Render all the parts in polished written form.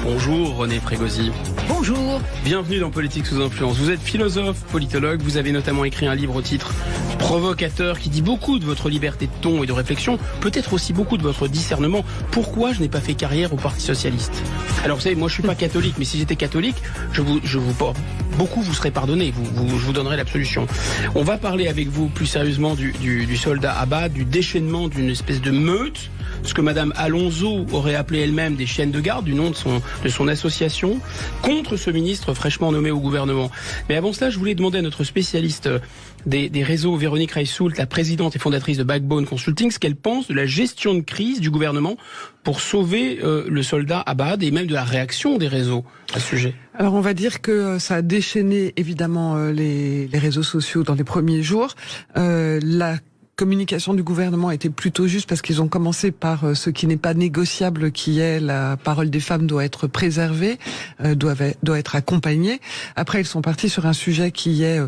Bonjour René Frégosi. Bonjour. Bienvenue dans Politique sous influence. Vous êtes philosophe, politologue, vous avez notamment écrit un livre au titre provocateur qui dit beaucoup de votre liberté de ton et de réflexion, peut-être aussi beaucoup de votre discernement. Pourquoi je n'ai pas fait carrière au Parti Socialiste? Alors vous savez, moi je suis pas catholique, mais si j'étais catholique, beaucoup vous serez pardonné, je vous donnerai l'absolution. On va parler avec vous plus sérieusement du soldat Abad, du déchaînement d'une espèce de meute, ce que Madame Alonso aurait appelé elle-même des chiennes de garde, du nom de son association, contre ce ministre fraîchement nommé au gouvernement. Mais avant cela, je voulais demander à notre spécialiste des réseaux, Véronique Reissoult, la présidente et fondatrice de Backbone Consulting, ce qu'elle pense de la gestion de crise du gouvernement pour sauver le soldat Abad et même de la réaction des réseaux à ce sujet. Alors on va dire que ça a déchaîné évidemment les réseaux sociaux dans les premiers jours. La communication du gouvernement était plutôt juste parce qu'ils ont commencé par ce qui n'est pas négociable, qui est la parole des femmes doit être préservée, doit être accompagnée. Après, ils sont partis sur un sujet qui est,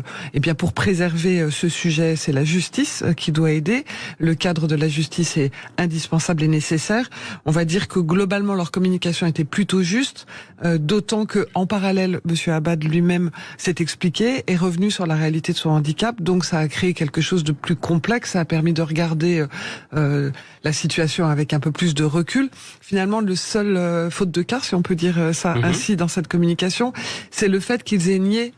pour préserver ce sujet, c'est la justice qui doit aider. Le cadre de la justice est indispensable et nécessaire. On va dire que globalement, leur communication était plutôt juste, d'autant que en parallèle, Monsieur Abad lui-même s'est expliqué, est revenu sur la réalité de son handicap, donc ça a créé quelque chose de plus complexe. Ça a permis de regarder la situation avec un peu plus de recul. Finalement, le seul faute de quart, si on peut dire ça ainsi dans cette communication, c'est le fait qu'ils aient nié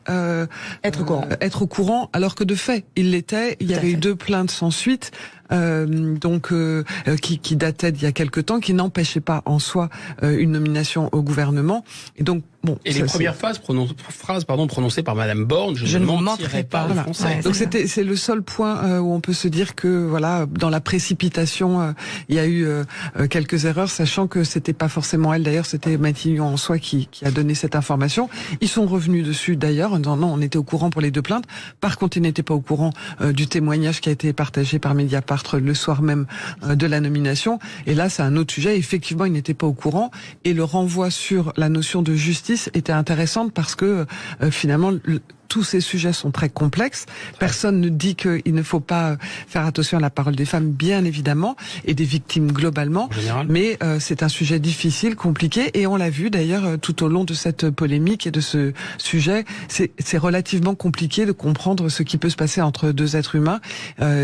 être au courant, alors que de fait, ils l'étaient. Il y avait eu 2 plaintes sans suite. Qui datait d'il y a quelque temps, qui n'empêchait pas en soi une nomination au gouvernement. Et donc, bon. Et les premières phrases prononcées par Madame Borne, je ne mentirai pas aux Français. Ouais, donc c'est le seul point où on peut se dire que voilà, dans la précipitation, il y a eu quelques erreurs, sachant que c'était pas forcément elle. D'ailleurs, c'était Matignon en soi qui a donné cette information. Ils sont revenus dessus d'ailleurs en disant non, on était au courant pour les 2 plaintes. Par contre, ils n'étaient pas au courant du témoignage qui a été partagé par Mediapart le soir même de la nomination. Et là, c'est un autre sujet. Effectivement, ils n'étaient pas au courant. Et le renvoi sur la notion de justice était intéressant parce que finalement, tous ces sujets sont très complexes. Personne ne dit qu'il ne faut pas faire attention à la parole des femmes, bien évidemment, et des victimes globalement. Mais c'est un sujet difficile, compliqué, et on l'a vu d'ailleurs tout au long de cette polémique et de ce sujet. C'est relativement compliqué de comprendre ce qui peut se passer entre 2 êtres humains.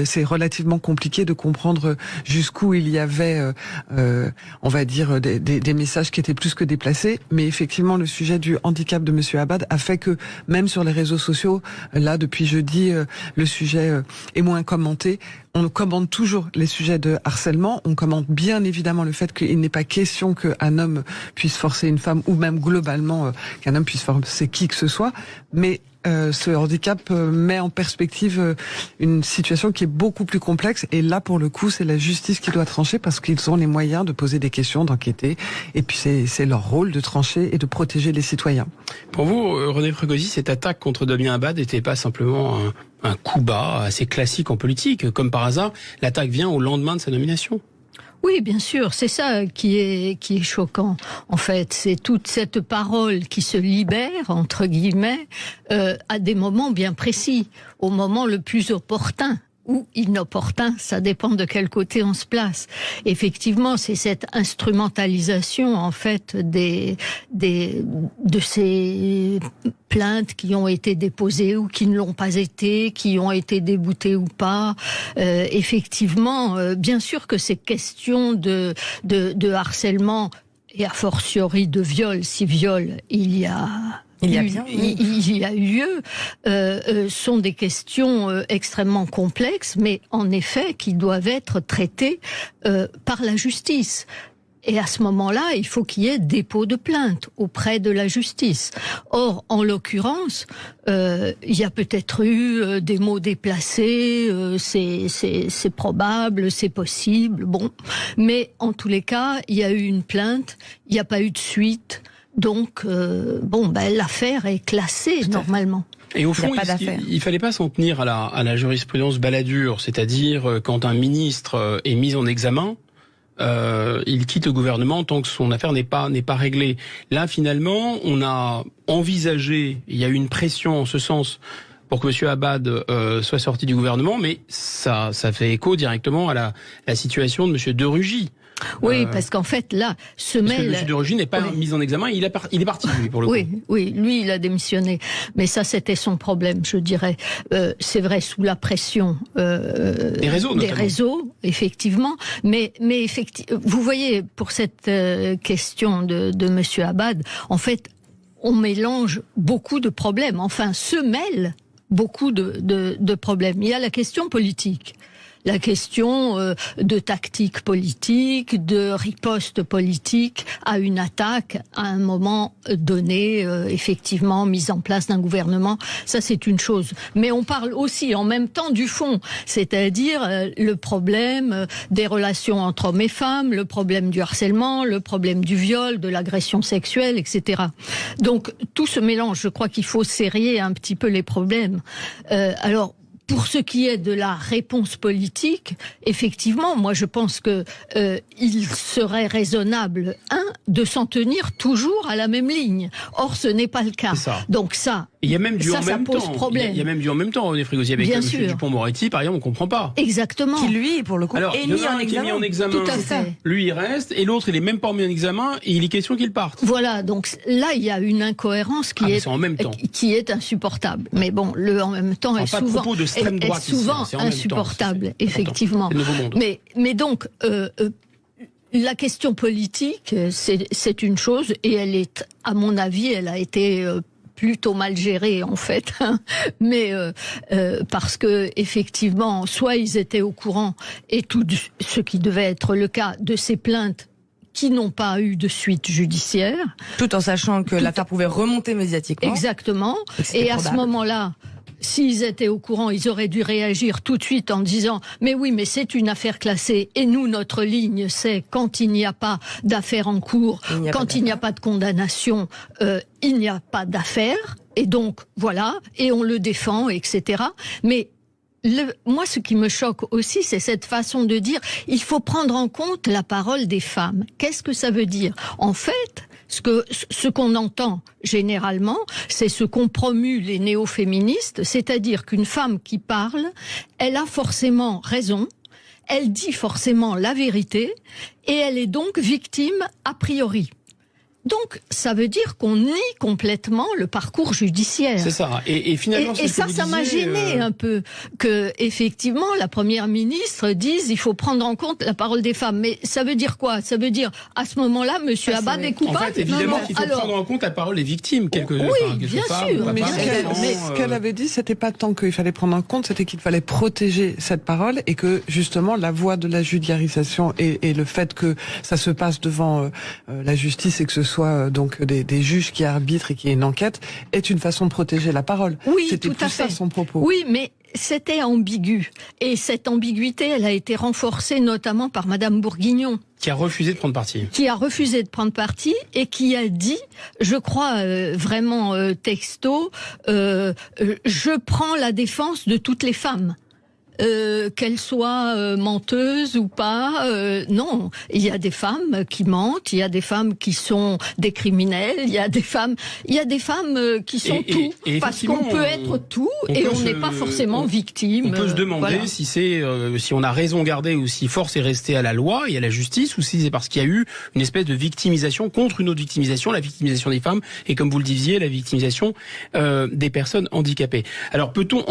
C'est relativement compliqué de comprendre jusqu'où il y avait, on va dire, des messages qui étaient plus que déplacés. Mais effectivement, le sujet du handicap de Monsieur Abad a fait que même sur les réseaux sociaux, là depuis jeudi, le sujet est moins commenté. On commente toujours les sujets de harcèlement, on commente bien évidemment le fait qu'il n'est pas question qu'un homme puisse forcer une femme, ou même globalement qu'un homme puisse forcer qui que ce soit, mais ce handicap met en perspective une situation qui est beaucoup plus complexe, et là pour le coup c'est la justice qui doit trancher parce qu'ils ont les moyens de poser des questions, d'enquêter, et puis c'est leur rôle de trancher et de protéger les citoyens. Pour vous, René Frégosi, cette attaque contre Damien Abad n'était pas simplement un coup bas assez classique en politique? Comme par hasard, l'attaque vient au lendemain de sa nomination. Oui, bien sûr, c'est ça qui est choquant. En fait, c'est toute cette parole qui se libère, entre guillemets, à des moments bien précis, au moment le plus opportun ou inopportun, ça dépend de quel côté on se place. Effectivement, c'est cette instrumentalisation, en fait, de ces plaintes qui ont été déposées ou qui ne l'ont pas été, qui ont été déboutées ou pas. Effectivement, bien sûr que ces questions de harcèlement, et a fortiori de viol, si viol il y a eu lieu, sont des questions extrêmement complexes, mais en effet qui doivent être traitées par la justice. Et à ce moment-là, il faut qu'il y ait dépôt de plainte auprès de la justice. Or, en l'occurrence, il y a peut-être eu des mots déplacés, c'est probable, c'est possible, bon. Mais en tous les cas, il y a eu une plainte, il n'y a pas eu de suite. Donc, l'affaire est classée normalement. Et au fond, il ne fallait pas s'en tenir à la jurisprudence Balladur, c'est-à-dire quand un ministre est mis en examen, il quitte le gouvernement tant que son affaire n'est pas réglée. Là, finalement, on a envisagé, il y a eu une pression en ce sens pour que M. Abad soit sorti du gouvernement, mais ça fait écho directement à la situation de M. De Rugy. Oui, parce qu'en fait, là, se parce mêle... que M. de Rugy n'est pas mis en examen, il est parti, lui, pour le coup. Oui, lui, il a démissionné. Mais ça, c'était son problème, je dirais. C'est vrai, sous la pression des réseaux, notamment. Des réseaux, effectivement. Mais vous voyez, pour cette question de M. Abad, en fait, on mélange beaucoup de problèmes. Enfin, se mêlent beaucoup de problèmes. Il y a la question politique. La question de tactique politique, de riposte politique à une attaque à un moment donné, effectivement, mise en place d'un gouvernement, ça c'est une chose. Mais on parle aussi en même temps du fond, c'est-à-dire le problème des relations entre hommes et femmes, le problème du harcèlement, le problème du viol, de l'agression sexuelle, etc. Donc tout se mélange, je crois qu'il faut serrer un petit peu les problèmes. Alors, pour ce qui est de la réponse politique, effectivement, moi je pense que il serait raisonnable, de s'en tenir toujours à la même ligne. Or, ce n'est pas le cas. Donc ça, il y a même du en même pose temps. Problème. Il y a même du en même temps, René Frégosi, avec M. Dupond-Moretti, par exemple, on comprend pas. Exactement. Qui lui, pour le coup, est mis en examen. Tout à fait. Lui, il reste, et l'autre, il est même pas mis en examen, et il est question qu'il parte. Voilà, donc là, il y a une incohérence qui est insupportable. Mais bon, le en même temps est souvent insupportable, effectivement. Mais donc, la question politique, c'est une chose, et elle est, à mon avis, elle a été plutôt mal gérée en fait, mais parce que effectivement, soit ils étaient au courant, et tout ce qui devait être le cas de ces plaintes qui n'ont pas eu de suite judiciaire. Tout en sachant que l'affaire pouvait remonter médiatiquement. Exactement. Et à ce moment-là, s'ils étaient au courant, ils auraient dû réagir tout de suite en disant « Mais oui, mais c'est une affaire classée et nous, notre ligne, c'est quand il n'y a pas d'affaire en cours, quand il n'y a pas de condamnation, il n'y a pas d'affaire. Et donc, voilà, et on le défend, etc. » Mais moi, ce qui me choque aussi, c'est cette façon de dire « Il faut prendre en compte la parole des femmes ». Qu'est-ce que ça veut dire ? En fait, ce qu'on entend généralement, c'est ce qu'ont promu les néo-féministes, c'est-à-dire qu'une femme qui parle, elle a forcément raison, elle dit forcément la vérité, et elle est donc victime a priori. Donc, ça veut dire qu'on nie complètement le parcours judiciaire. C'est ça. Et finalement, et ça m'a gêné un peu que, effectivement, la première ministre dise il faut prendre en compte la parole des femmes. Mais ça veut dire quoi ? Ça veut dire, à ce moment-là, Monsieur Abad est coupable. En fait, évidemment qu'il faut prendre en compte la parole des victimes. Bien sûr. Mais ce qu'elle avait dit, c'était pas tant qu'il fallait prendre en compte, c'était qu'il fallait protéger cette parole et que, justement, la voie de la judiciarisation et le fait que ça se passe devant la justice et que ce soit donc des juges qui arbitrent et qui aient une enquête, est une façon de protéger la parole. Oui, c'était tout à fait. Ça son propos. Oui, mais c'était ambigu. Et cette ambiguïté, elle a été renforcée notamment par Madame Bourguignon. Qui a refusé de prendre parti. Qui a refusé de prendre parti et qui a dit, je crois vraiment texto, je prends la défense de toutes les femmes. Qu'elles soient menteuses ou pas, non. Il y a des femmes qui mentent, il y a des femmes qui sont des criminels, il y a des femmes qui sont tout. Parce qu'on peut être tout et on n'est pas forcément victime. On peut se demander si si on a raison gardée ou si force est restée à la loi et à la justice, ou si c'est parce qu'il y a eu une espèce de victimisation contre une autre victimisation, la victimisation des femmes et, comme vous le disiez, la victimisation des personnes handicapées. Alors, peut-on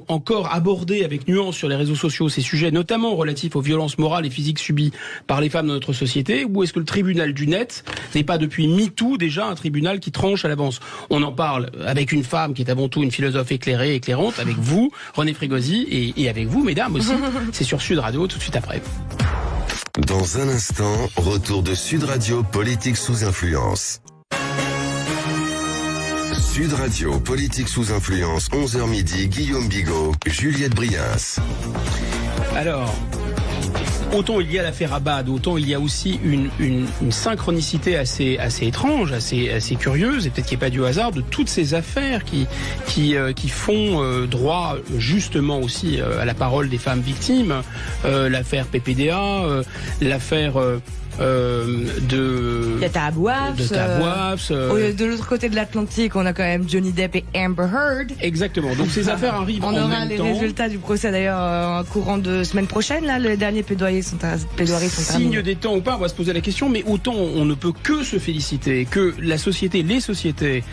encore aborder avec nuance sur les réseaux sociaux ces sujets, notamment relatifs aux violences morales et physiques subies par les femmes dans notre société, ou est-ce que le tribunal du net n'est pas depuis MeToo déjà un tribunal qui tranche à l'avance ? On en parle avec une femme qui est avant tout une philosophe éclairée, éclairante, avec vous, René Frégosi, et avec vous, mesdames aussi. C'est sur Sud Radio, tout de suite après. Dans un instant, retour de Sud Radio Politique sous influence. Sud Radio Politique sous influence, 11h midi, Guillaume Bigot, Juliette Brias. Alors, autant il y a l'affaire Abad, autant il y a aussi une synchronicité assez étrange, assez curieuse, et peut-être qu'il n'y a pas du hasard, de toutes ces affaires qui font droit justement aussi à la parole des femmes victimes. L'affaire PPDA, l'affaire Il y a Tahabouafs. De l'autre côté de l'Atlantique, on a quand même Johnny Depp et Amber Heard. Exactement. Donc ces affaires arrivent en même temps. On aura les résultats du procès d'ailleurs en courant de semaine prochaine. Là, les derniers plaidoiries sont terminés. Signe des temps ou pas, on va se poser la question. Mais autant on ne peut que se féliciter que la société, les sociétés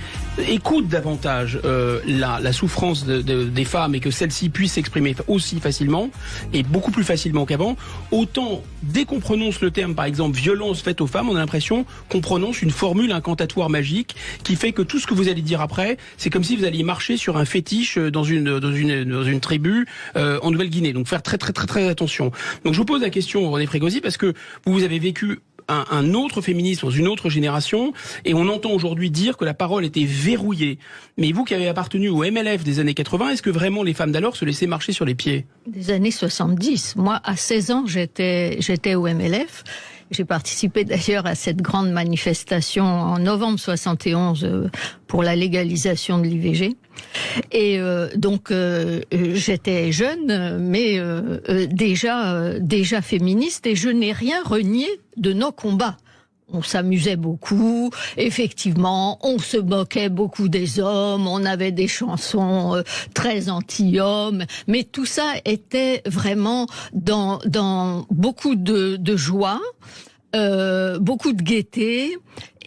écoutent davantage la souffrance des femmes et que celles-ci puissent s'exprimer aussi facilement et beaucoup plus facilement qu'avant. Autant dès qu'on prononce le terme, par exemple, violence faite aux femmes, on a l'impression qu'on prononce une formule incantatoire magique qui fait que tout ce que vous allez dire après, c'est comme si vous alliez marcher sur un fétiche dans une tribu en Nouvelle-Guinée. Donc faire très très très très attention. Donc je vous pose la question, René Frégosi, parce que vous avez vécu un autre féminisme dans une autre génération, et on entend aujourd'hui dire que la parole était verrouillée. Mais vous qui avez appartenu au MLF des années 80, est-ce que vraiment les femmes d'alors se laissaient marcher sur les pieds? Des années 70. Moi, à 16 ans, j'étais au MLF. J'ai participé d'ailleurs à cette grande manifestation en novembre 71 pour la légalisation de l'IVG. Et donc j'étais jeune, mais déjà féministe, et je n'ai rien renié de nos combats. On s'amusait beaucoup, effectivement, on se moquait beaucoup des hommes, on avait des chansons très anti-hommes, mais tout ça était vraiment dans beaucoup de joie, beaucoup de gaieté,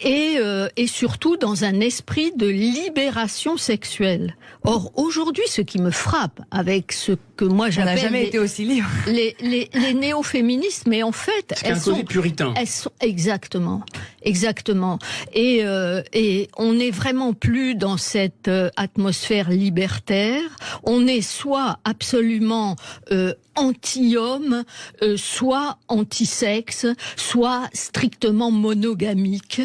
et surtout dans un esprit de libération sexuelle. Or, aujourd'hui, ce qui me frappe avec ce que moi j'appelle... On n'a jamais été aussi libre. Les néo-féministes, mais en fait... C'est un côté puritain. Elles sont, exactement. Et on n'est vraiment plus dans cette atmosphère libertaire. On est soit absolument anti-homme, soit anti-sexe, soit strictement monogamique.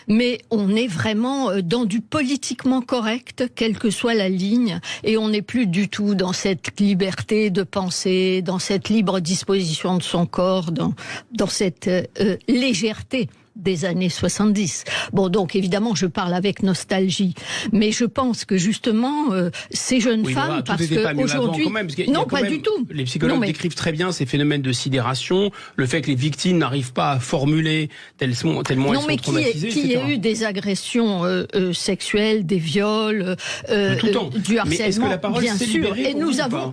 Mais on est vraiment dans du politiquement correct, quelle que soit la ligne, et on n'est plus du tout dans cette liberté de penser, dans cette libre disposition de son corps, dans cette légèreté des années 70. Bon, donc évidemment, je parle avec nostalgie, mais je pense que justement, ces jeunes femmes, parce que aujourd'hui, non, pas du tout. Les psychologues décrivent très bien ces phénomènes de sidération, le fait que les victimes n'arrivent pas à formuler tellement elles sont traumatisées. Qu'il y ait eu des agressions sexuelles, des viols, du harcèlement, mais est-ce que la parole bien sûr.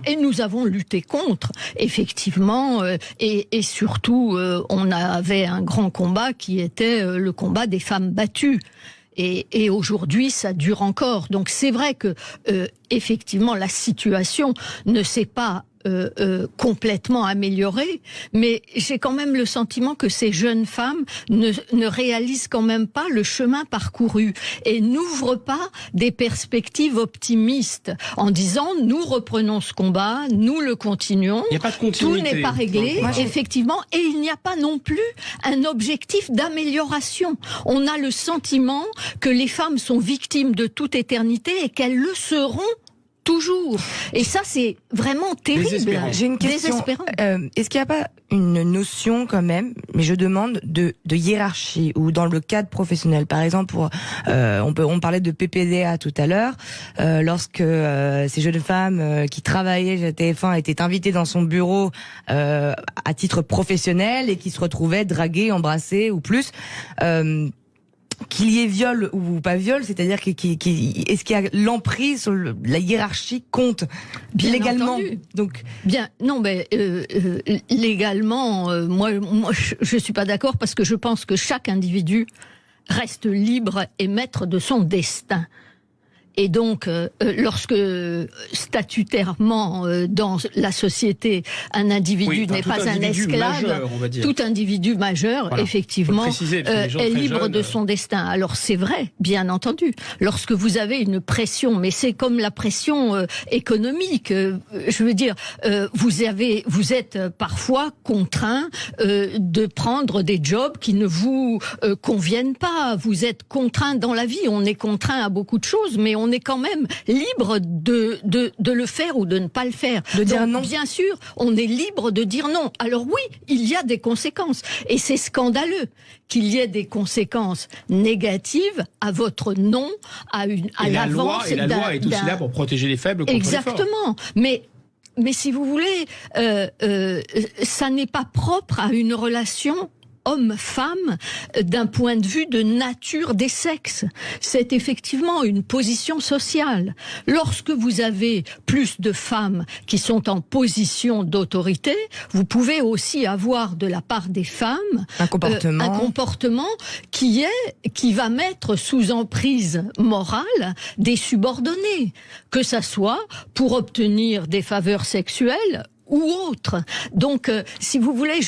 Et nous avons lutté contre, effectivement, et surtout, on avait un grand combat qui était le combat des femmes battues. Et aujourd'hui, ça dure encore. Donc c'est vrai que effectivement, la situation ne s'est pas complètement améliorée, mais j'ai quand même le sentiment que ces jeunes femmes ne réalisent quand même pas le chemin parcouru et n'ouvrent pas des perspectives optimistes en disant nous reprenons ce combat, nous le continuons, il n'y a pas de continuité. Tout n'est pas réglé, effectivement, et il n'y a pas non plus un objectif d'amélioration. On a le sentiment que les femmes sont victimes de toute éternité et qu'elles le seront toujours. Et ça, c'est vraiment terrible. J'ai une question. Est-ce qu'il n'y a pas une notion quand même, mais je demande, de hiérarchie, ou dans le cadre professionnel? Par exemple, on parlait de PPDA tout à l'heure, lorsque ces jeunes femmes qui travaillaient à TF1 étaient invitées dans son bureau à titre professionnel et qui se retrouvaient draguées, embrassées ou plus... qu'il y ait viol ou pas viol, c'est-à-dire est-ce qu'il y a l'emprise sur la hiérarchie compte bien légalement entendu. Donc bien non mais légalement moi je suis pas d'accord parce que je pense que chaque individu reste libre et maître de son destin. Et donc, lorsque statutairement dans la société, un individu n'est pas un esclave, majeur, tout individu majeur, voilà, effectivement, est libre de son destin. Alors c'est vrai, bien entendu. Lorsque vous avez une pression, mais c'est comme la pression économique. Je veux dire, vous êtes parfois contraint de prendre des jobs qui ne vous conviennent pas. Vous êtes contraint dans la vie. On est contraint à beaucoup de choses, mais on est quand même libre de le faire ou de ne pas le faire. De dire non. Bien sûr, on est libre de dire non. Alors oui, il y a des conséquences. Et c'est scandaleux qu'il y ait des conséquences négatives à votre non, à l'avance. Et la loi est aussi là pour protéger les faibles contre exactement. les forts. Mais si vous voulez, ça n'est pas propre à une relation homme-femme d'un point de vue de nature des sexes. C'est effectivement une position sociale. Lorsque vous avez plus de femmes qui sont en position d'autorité, vous pouvez aussi avoir de la part des femmes un comportement qui va mettre sous emprise morale des subordonnés, que ça soit pour obtenir des faveurs sexuelles ou autre. Donc, si vous voulez,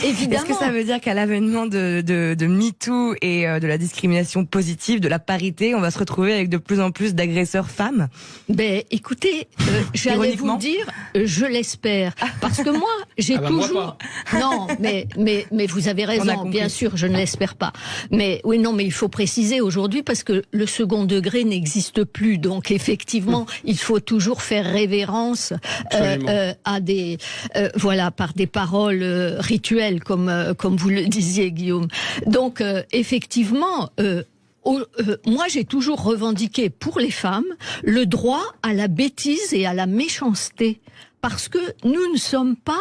évidemment... Est-ce que ça veut dire qu'à l'avènement de MeToo et de la discrimination positive, de la parité, on va se retrouver avec de plus en plus d'agresseurs femmes ? Ben, écoutez, j'allais vous dire, je l'espère. Parce que moi, j'ai toujours... Non, mais vous avez raison, bien sûr, je ne l'espère pas. Mais oui, non, mais il faut préciser aujourd'hui, parce que le second degré n'existe plus. Donc, effectivement, il faut toujours faire révérence à des... par des paroles rituelles, comme vous le disiez, Guillaume. Donc, effectivement, moi, j'ai toujours revendiqué pour les femmes le droit à la bêtise et à la méchanceté. Parce que nous ne sommes pas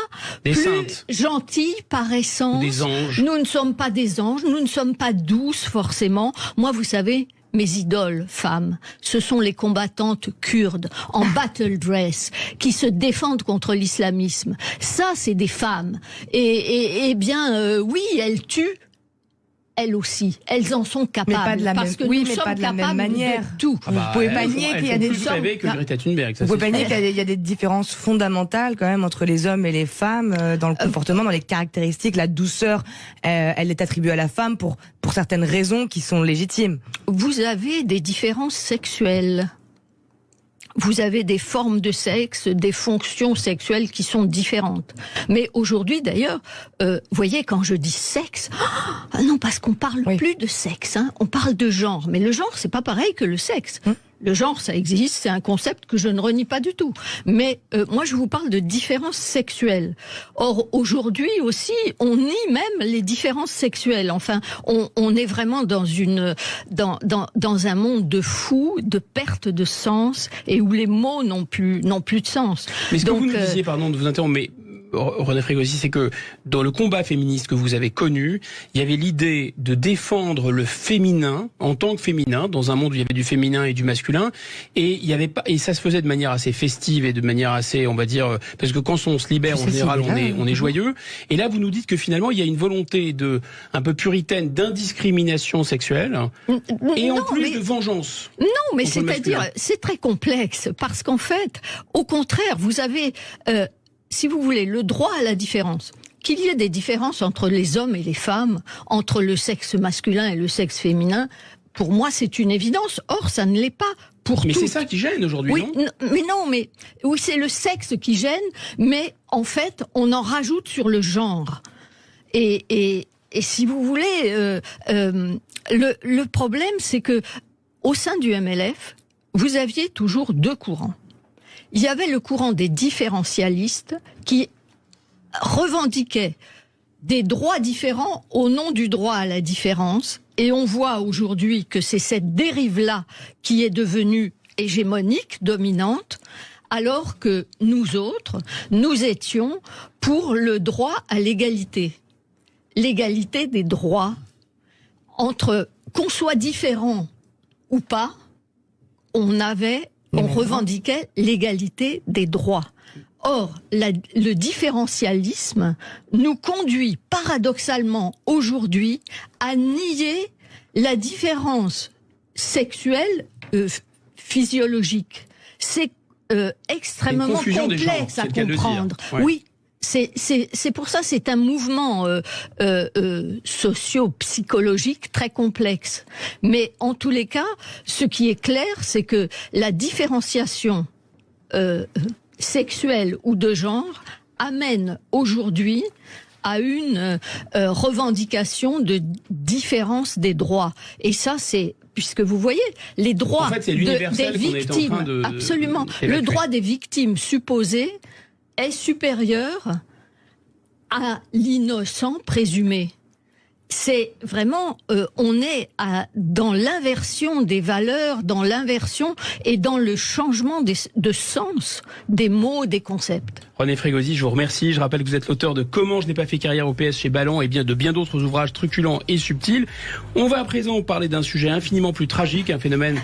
plus gentilles par essence. Des anges. Nous ne sommes pas des anges, nous ne sommes pas douces forcément. Moi, vous savez... Mes idoles femmes, ce sont les combattantes kurdes en battle dress qui se défendent contre l'islamisme. Ça, c'est des femmes. Et bien, oui, elles tuent. Elles aussi, elles en sont capables. Mais pas de la parce que nous sommes capables de tout. Vous pouvez pas nier qu'il y a des Vous pouvez pas nier qu'il y a des différences fondamentales quand même entre les hommes et les femmes dans le comportement, dans les caractéristiques. La douceur, elle est attribuée à la femme pour certaines raisons qui sont légitimes. Vous avez des différences sexuelles. Vous avez des formes de sexe, des fonctions sexuelles qui sont différentes. Mais aujourd'hui, d'ailleurs, voyez, quand je dis sexe, non, parce qu'on parle plus de sexe, hein, on parle de genre. Mais le genre, c'est pas pareil que le sexe. Le genre, ça existe, c'est un concept que je ne renie pas du tout. Mais moi, je vous parle de différences sexuelles. Or, aujourd'hui aussi, on nie même les différences sexuelles. Enfin, on est vraiment dans un monde de fou, de perte de sens, et où les mots n'ont plus de sens. Mais ce que vous nous disiez, pardon de vous interrompre, mais René Frégosi, c'est que dans le combat féministe que vous avez connu, il y avait l'idée de défendre le féminin en tant que féminin, dans un monde où il y avait du féminin et du masculin, et il y avait pas, et ça se faisait de manière assez festive et de manière assez, on va dire, parce que quand on se libère, en général, on est joyeux. Et là, vous nous dites que finalement, il y a une volonté un peu puritaine d'indiscrimination sexuelle, et en plus de vengeance. Non, mais c'est-à-dire, c'est très complexe, parce qu'en fait, au contraire, vous avez, si vous voulez, le droit à la différence. Qu'il y ait des différences entre les hommes et les femmes, entre le sexe masculin et le sexe féminin, pour moi, c'est une évidence. Or, ça ne l'est pas pour toutes. Mais c'est ça qui gêne aujourd'hui, non ? Oui, c'est le sexe qui gêne, mais en fait, on en rajoute sur le genre. Et si vous voulez, le problème, c'est que au sein du MLF, vous aviez toujours deux courants. Il y avait le courant des différentialistes qui revendiquaient des droits différents au nom du droit à la différence. Et on voit aujourd'hui que c'est cette dérive-là qui est devenue hégémonique, dominante, alors que nous autres, nous étions pour le droit à l'égalité. L'égalité des droits entre, qu'on soit différent ou pas, on revendiquait l'égalité des droits. Or, le différentialisme nous conduit paradoxalement aujourd'hui à nier la différence sexuelle physiologique. C'est extrêmement complexe à comprendre. Oui. C'est pour ça, c'est un mouvement socio-psychologique très complexe. Mais en tous les cas, ce qui est clair, c'est que la différenciation sexuelle ou de genre amène aujourd'hui à une revendication de différence des droits. Et ça, c'est... Puisque vous voyez, les droits des victimes, absolument, le droit des victimes supposées est supérieur à l'innocent présumé. c'est vraiment, on est dans l'inversion des valeurs, dans l'inversion et dans le changement de sens des mots, des concepts. René Frégosi, je vous remercie. Je rappelle que vous êtes l'auteur de Comment je n'ai pas fait carrière au PS chez Ballant et de bien d'autres ouvrages truculents et subtils. On va à présent parler d'un sujet infiniment plus tragique, un phénomène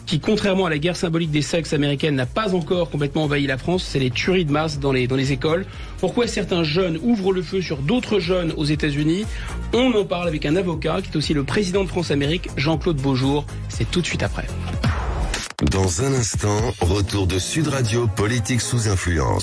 qui, contrairement à la guerre symbolique des sexes américaine, n'a pas encore complètement envahi la France, c'est les tueries de masse dans les écoles. Pourquoi certains jeunes ouvrent le feu sur d'autres jeunes aux États-Unis? On en parle avec un avocat qui est aussi le président de France-Amérique, Jean-Claude Beaujour. C'est tout de suite après. Dans un instant, retour de Sud Radio Politique sous influence.